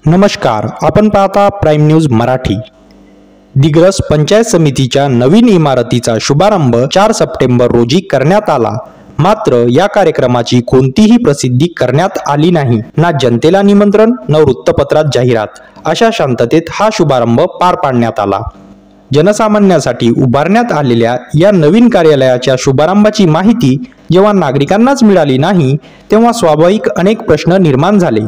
नमस्कार, आपण पाहता प्राईम न्यूज मराठी। दिग्रस पंचायत समितीच्या नवीन इमारतीचा शुभारंभ 4 सप्टेंबर रोजी करण्यात आला। मात्र या कार्यक्रमाची कोणतीही प्रसिद्धी करण्यात आली नाही। ना जनतेला निमंत्रण, न वृत्तपत्रात जाहिरात। अशा शांततेत हा शुभारंभ पार पाडण्यात आला। जनसामान्यांसाठी उभारण्यात आलेल्या या नवीन कार्यालयाच्या शुभारंभाची माहिती जेव्हा नागरिकांनाच मिळाली नाही, तेव्हा स्वाभाविक अनेक प्रश्न निर्माण झाले।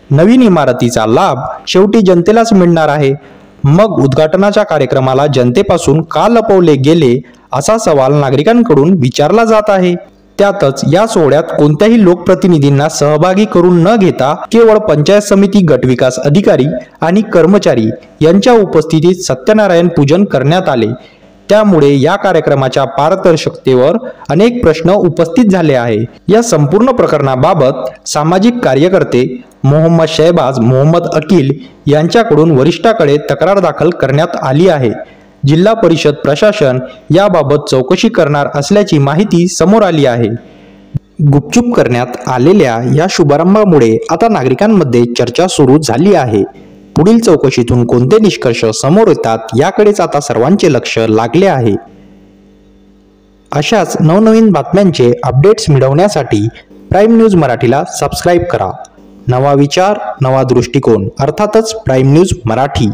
नवीन इमारतीचा लाभ शेवटी जनतेलाच मिळणार आहे, मग उद्घाटनाच्या कार्यक्रमाला जनतेपासून का लपवले गेले, असा सवाल नागरिकांकडून विचारला जात आहे। त्यातच या सोहळ्यात कोणत्याही लोकप्रतिनिधींना सहभागी करून न घेता केवळ पंचायत समिती गटविकास अधिकारी आणि कर्मचारी यांच्या उपस्थितीत सत्यनारायण पूजन करण्यात आले। त्यामुळे या कार्यक्रमाच्या पारदर्शकतेवर अनेक प्रश्न उपस्थित झाले आहे। या संपूर्ण प्रकरणाबाबत सामाजिक कार्यकर्ते मोहम्मद शहबाज मोहम्मद अकील यांच्याकडून वरिष्ठाकडे तक्रार दाखल करण्यात आली आहे। जिल्हा परिषद प्रशासन याबाबत चौकशी करणार असल्याची माहिती समोर आली आहे। गुपचूप करण्यात आलेल्या या शुभारंभामुळे आता नागरिकांमध्ये चर्चा सुरू झाली आहे। पुढील चौकशीतून कोणते निष्कर्ष समोर येतात याकडेच आता सर्वांचे लक्ष लागले आहे। अशाच नवनवीन बातम्यांचे अपडेट्स मिळवण्यासाठी प्राईम न्यूज मराठीला सबस्क्राईब करा। नवा विचार, नवा दृष्टिकोन, अर्थातच प्राईम न्यूज मराठी।